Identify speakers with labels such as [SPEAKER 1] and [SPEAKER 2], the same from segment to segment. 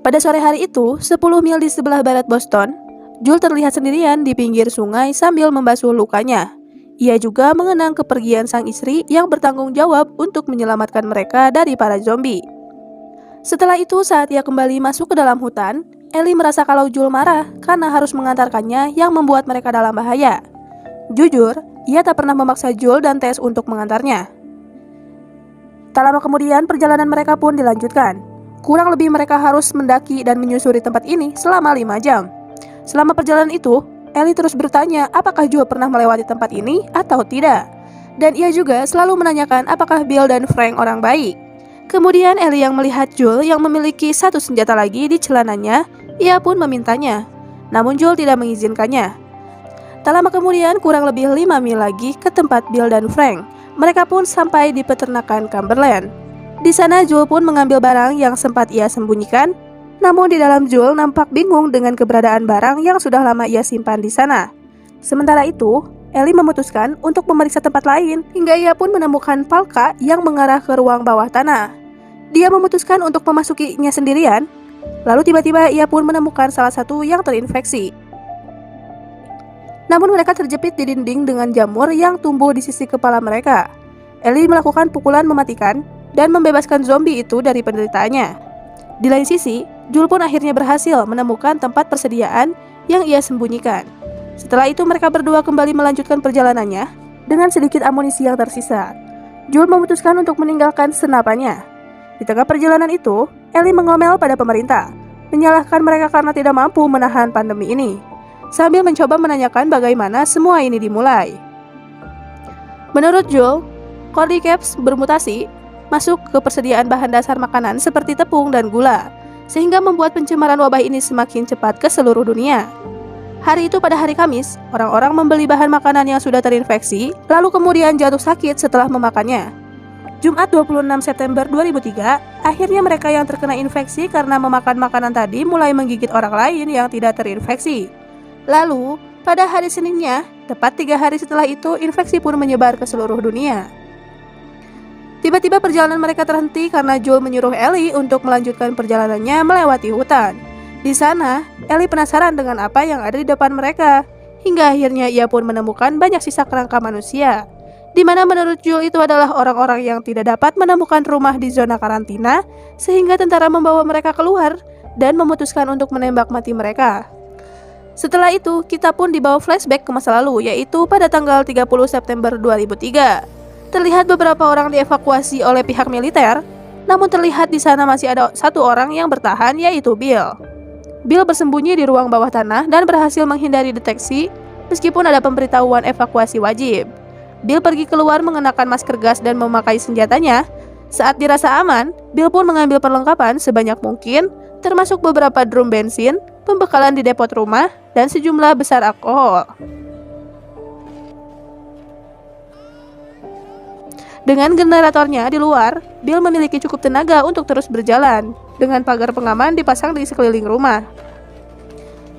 [SPEAKER 1] Pada sore hari itu, 10 mil di sebelah barat Boston, Jules terlihat sendirian di pinggir sungai sambil membasuh lukanya. Ia juga mengenang kepergian sang istri yang bertanggung jawab untuk menyelamatkan mereka dari para zombie. Setelah itu, saat ia kembali masuk ke dalam hutan, Ellie merasa kalau Jules marah karena harus mengantarkannya yang membuat mereka dalam bahaya. Jujur, ia tak pernah memaksa Jules dan Tess untuk mengantarnya. Tak lama kemudian, perjalanan mereka pun dilanjutkan. Kurang lebih mereka harus mendaki dan menyusuri tempat ini selama 5 jam. Selama perjalanan itu, Ellie terus bertanya apakah Jules pernah melewati tempat ini atau tidak. Dan ia juga selalu menanyakan apakah Bill dan Frank orang baik. Kemudian Ellie yang melihat Jules yang memiliki satu senjata lagi di celananya, ia pun memintanya. Namun Jules tidak mengizinkannya. Tak lama kemudian, kurang lebih 5 mil lagi ke tempat Bill dan Frank. Mereka pun sampai di peternakan Cumberland. Di sana Jules pun mengambil barang yang sempat ia sembunyikan. Namun di dalam Jules nampak bingung dengan keberadaan barang yang sudah lama ia simpan di sana. Sementara itu, Ellie memutuskan untuk memeriksa tempat lain hingga ia pun menemukan Palka yang mengarah ke ruang bawah tanah. Dia memutuskan untuk memasukinya sendirian. Lalu tiba-tiba ia pun menemukan salah satu yang terinfeksi. Namun mereka terjepit di dinding dengan jamur yang tumbuh di sisi kepala mereka. Ellie melakukan pukulan mematikan dan membebaskan zombie itu dari penderitaannya. Di lain sisi, Jules pun akhirnya berhasil menemukan tempat persediaan yang ia sembunyikan. Setelah itu mereka berdua kembali melanjutkan perjalanannya dengan sedikit amunisi yang tersisa. Jules memutuskan untuk meninggalkan senapannya. Di tengah perjalanan itu, Ellie mengomel pada pemerintah, menyalahkan mereka karena tidak mampu menahan pandemi ini, sambil mencoba menanyakan bagaimana semua ini dimulai. Menurut Jules, Cordyceps bermutasi masuk ke persediaan bahan dasar makanan seperti tepung dan gula, sehingga membuat pencemaran wabah ini semakin cepat ke seluruh dunia. Hari itu pada hari Kamis, orang-orang membeli bahan makanan yang sudah terinfeksi, lalu kemudian jatuh sakit setelah memakannya. Jumat 26 September 2003, akhirnya mereka yang terkena infeksi karena memakan makanan tadi mulai menggigit orang lain yang tidak terinfeksi. Lalu, pada hari Seninnya, tepat 3 hari setelah itu, infeksi pun menyebar ke seluruh dunia. Tiba-tiba perjalanan mereka terhenti karena Jules menyuruh Ellie untuk melanjutkan perjalanannya melewati hutan. Di sana, Ellie penasaran dengan apa yang ada di depan mereka. Hingga akhirnya ia pun menemukan banyak sisa kerangka manusia, di mana menurut Jules itu adalah orang-orang yang tidak dapat menemukan rumah di zona karantina, sehingga tentara membawa mereka keluar dan memutuskan untuk menembak mati mereka. Setelah itu, kita pun dibawa flashback ke masa lalu, yaitu pada tanggal 30 September 2003. Terlihat beberapa orang dievakuasi oleh pihak militer, namun terlihat di sana masih ada satu orang yang bertahan, yaitu Bill. Bill bersembunyi di ruang bawah tanah dan berhasil menghindari deteksi meskipun ada pemberitahuan evakuasi wajib. Bill pergi keluar mengenakan masker gas dan memakai senjatanya. Saat dirasa aman, Bill pun mengambil perlengkapan sebanyak mungkin, termasuk beberapa drum bensin, pembekalan di depot rumah, dan sejumlah besar alkohol. Dengan generatornya di luar, Bill memiliki cukup tenaga untuk terus berjalan, dengan pagar pengaman dipasang di sekeliling rumah.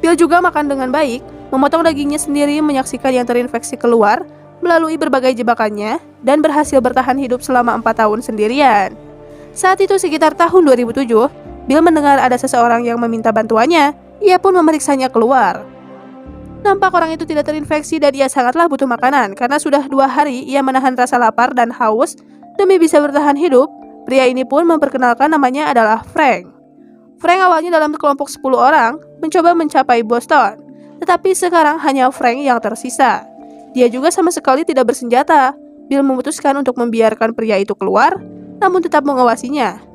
[SPEAKER 1] Bill juga makan dengan baik, memotong dagingnya sendiri, menyaksikan yang terinfeksi keluar, melalui berbagai jebakannya, dan berhasil bertahan hidup selama 4 tahun sendirian. Saat itu sekitar tahun 2007, Bill mendengar ada seseorang yang meminta bantuannya, ia pun memeriksanya keluar. Nampak orang itu tidak terinfeksi dan ia sangatlah butuh makanan karena sudah 2 hari ia menahan rasa lapar dan haus demi bisa bertahan hidup. Pria ini pun memperkenalkan namanya adalah Frank. Frank awalnya dalam kelompok 10 orang mencoba mencapai Boston, tetapi sekarang hanya Frank yang tersisa. Dia juga sama sekali tidak bersenjata. Bill memutuskan untuk membiarkan pria itu keluar, namun tetap mengawasinya.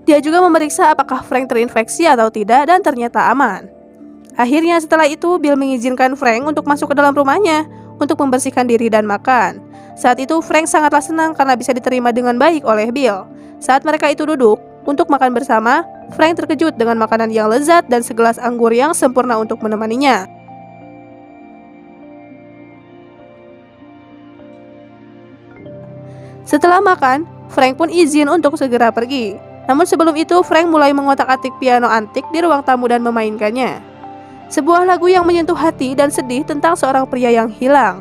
[SPEAKER 1] Dia juga memeriksa apakah Frank terinfeksi atau tidak dan ternyata aman. Akhirnya setelah itu Bill mengizinkan Frank untuk masuk ke dalam rumahnya untuk membersihkan diri dan makan. Saat itu Frank sangatlah senang karena bisa diterima dengan baik oleh Bill. Saat mereka itu duduk untuk makan bersama, Frank terkejut dengan makanan yang lezat dan segelas anggur yang sempurna untuk menemaninya. Setelah makan, Frank pun izin untuk segera pergi. Namun sebelum itu Frank mulai mengotak-atik piano antik di ruang tamu dan memainkannya. Sebuah lagu yang menyentuh hati dan sedih tentang seorang pria yang hilang.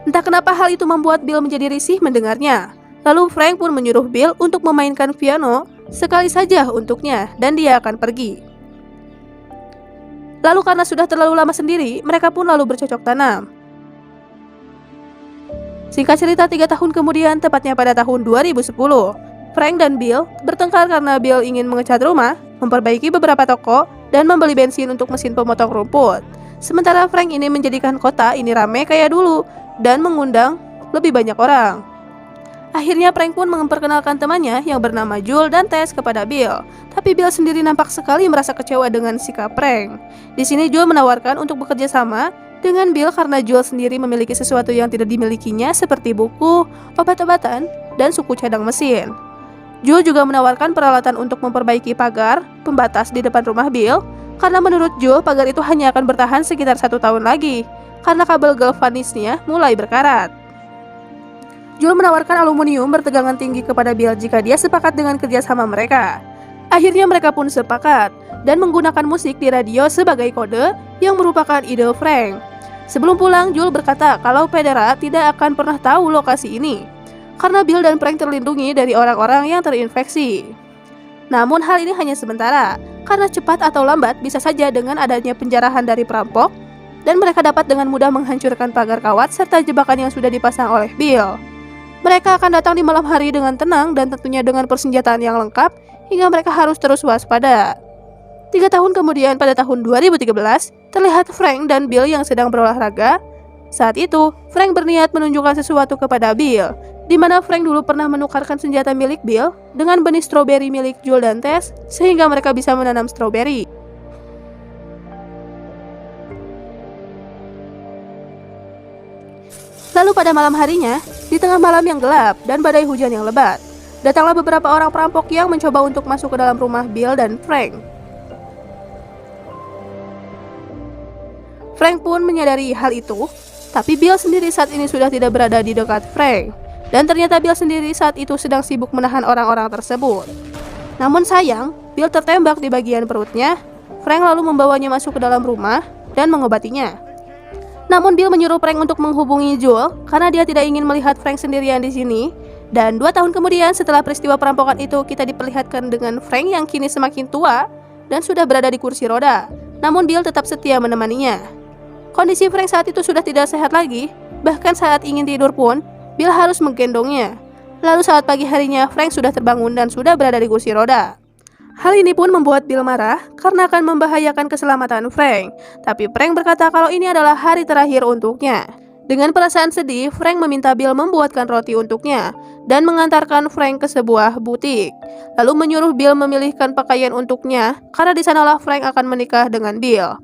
[SPEAKER 1] Entah kenapa hal itu membuat Bill menjadi risih mendengarnya. Lalu Frank pun menyuruh Bill untuk memainkan piano sekali saja untuknya dan dia akan pergi. Lalu karena sudah terlalu lama sendiri, mereka pun lalu bercocok tanam. Singkat cerita, 3 tahun kemudian, tepatnya pada tahun 2010, Frank dan Bill bertengkar karena Bill ingin mengecat rumah, memperbaiki beberapa toko, dan membeli bensin untuk mesin pemotong rumput. Sementara Frank ini menjadikan kota ini ramai kayak dulu dan mengundang lebih banyak orang. Akhirnya Frank pun memperkenalkan temannya yang bernama Jules dan Tess kepada Bill. Tapi Bill sendiri nampak sekali merasa kecewa dengan sikap Frank. Di sini Jules menawarkan untuk bekerja sama dengan Bill karena Jules sendiri memiliki sesuatu yang tidak dimilikinya seperti buku, obat-obatan, dan suku cadang mesin. Jules juga menawarkan peralatan untuk memperbaiki pagar pembatas di depan rumah Bill karena menurut Jules pagar itu hanya akan bertahan sekitar 1 tahun lagi karena kabel galvanisnya mulai berkarat. Jules menawarkan aluminium bertegangan tinggi kepada Bill jika dia sepakat dengan kerjasama mereka. Akhirnya mereka pun sepakat dan menggunakan musik di radio sebagai kode yang merupakan ide Frank. Sebelum pulang, Jules berkata kalau Federa tidak akan pernah tahu lokasi ini karena Bill dan Frank terlindungi dari orang-orang yang terinfeksi. Namun hal ini hanya sementara, karena cepat atau lambat bisa saja dengan adanya penjarahan dari perampok dan mereka dapat dengan mudah menghancurkan pagar kawat serta jebakan yang sudah dipasang oleh Bill. Mereka akan datang di malam hari dengan tenang dan tentunya dengan persenjataan yang lengkap hingga mereka harus terus waspada. 3 tahun kemudian pada tahun 2013, terlihat Frank dan Bill yang sedang berolahraga. Saat itu, Frank berniat menunjukkan sesuatu kepada Bill, di mana Frank dulu pernah menukarkan senjata milik Bill dengan benih stroberi milik Jules dan Tess sehingga mereka bisa menanam stroberi. Lalu pada malam harinya, di tengah malam yang gelap dan badai hujan yang lebat, datanglah beberapa orang perampok yang mencoba untuk masuk ke dalam rumah Bill dan Frank. Frank pun menyadari hal itu, tapi Bill sendiri saat ini sudah tidak berada di dekat Frank. Dan ternyata Bill sendiri saat itu sedang sibuk menahan orang-orang tersebut. Namun sayang, Bill tertembak di bagian perutnya. Frank lalu membawanya masuk ke dalam rumah dan mengobatinya. Namun Bill menyuruh Frank untuk menghubungi Jules karena dia tidak ingin melihat Frank sendirian di sini. Dan 2 tahun kemudian setelah peristiwa perampokan itu, kita diperlihatkan dengan Frank yang kini semakin tua dan sudah berada di kursi roda. Namun Bill tetap setia menemaninya. Kondisi Frank saat itu sudah tidak sehat lagi, bahkan saat ingin tidur pun Bill harus menggendongnya. Lalu saat pagi harinya, Frank sudah terbangun dan sudah berada di kursi roda. Hal ini pun membuat Bill marah karena akan membahayakan keselamatan Frank. Tapi Frank berkata kalau ini adalah hari terakhir untuknya. Dengan perasaan sedih, Frank meminta Bill membuatkan roti untuknya dan mengantarkan Frank ke sebuah butik. Lalu menyuruh Bill memilihkan pakaian untuknya karena di sanalah Frank akan menikah dengan Bill.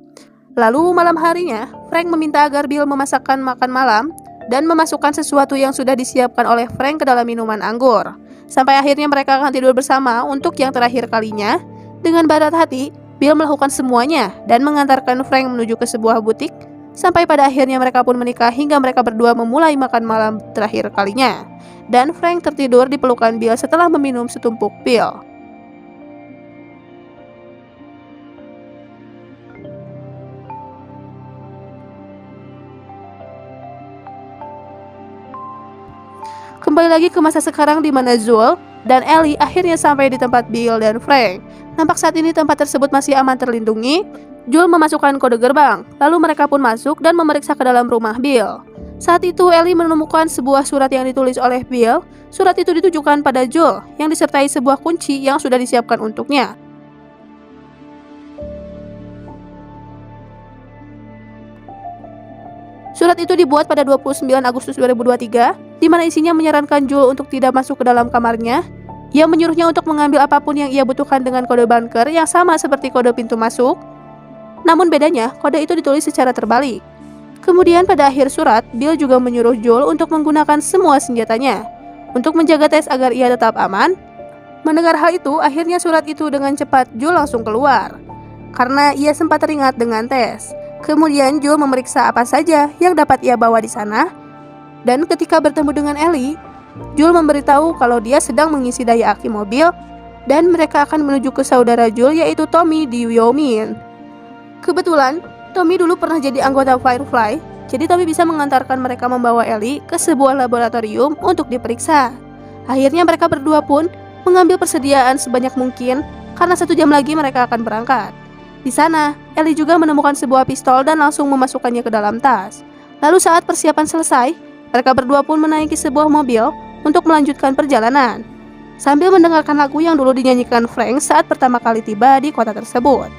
[SPEAKER 1] Lalu malam harinya, Frank meminta agar Bill memasakkan makan malam dan memasukkan sesuatu yang sudah disiapkan oleh Frank ke dalam minuman anggur. Sampai akhirnya mereka akan tidur bersama untuk yang terakhir kalinya. Dengan berat hati, Bill melakukan semuanya dan mengantarkan Frank menuju ke sebuah butik. Sampai pada akhirnya mereka pun menikah hingga mereka berdua memulai makan malam terakhir kalinya. Dan Frank tertidur di pelukan Bill setelah meminum setumpuk pil. Kembali lagi ke masa sekarang di mana Jules dan Ellie akhirnya sampai di tempat Bill dan Frank. Nampak saat ini tempat tersebut masih aman terlindungi. Jules memasukkan kode gerbang, lalu mereka pun masuk dan memeriksa ke dalam rumah Bill. Saat itu Ellie menemukan sebuah surat yang ditulis oleh Bill. Surat itu ditujukan pada Jules yang disertai sebuah kunci yang sudah disiapkan untuknya. Surat itu dibuat pada 29 Agustus 2023, di mana isinya menyarankan Jules untuk tidak masuk ke dalam kamarnya. Ia menyuruhnya untuk mengambil apapun yang ia butuhkan dengan kode bunker yang sama seperti kode pintu masuk. Namun bedanya, kode itu ditulis secara terbalik. Kemudian pada akhir surat, Bill juga menyuruh Jules untuk menggunakan semua senjatanya untuk menjaga Tess agar ia tetap aman. Mendengar hal itu, akhirnya surat itu dengan cepat Jules langsung keluar karena ia sempat teringat dengan Tess. Kemudian Jules memeriksa apa saja yang dapat ia bawa di sana. Dan ketika bertemu dengan Ellie, Jules memberitahu kalau dia sedang mengisi daya aki mobil dan mereka akan menuju ke saudara Jules yaitu Tommy di Wyoming. Kebetulan, Tommy dulu pernah jadi anggota Firefly, jadi Tommy bisa mengantarkan mereka membawa Ellie ke sebuah laboratorium untuk diperiksa. Akhirnya mereka berdua pun mengambil persediaan sebanyak mungkin karena 1 jam lagi mereka akan berangkat. Di sana, Ellie juga menemukan sebuah pistol dan langsung memasukkannya ke dalam tas. Lalu saat persiapan selesai, mereka berdua pun menaiki sebuah mobil untuk melanjutkan perjalanan, sambil mendengarkan lagu yang dulu dinyanyikan Frank saat pertama kali tiba di kota tersebut.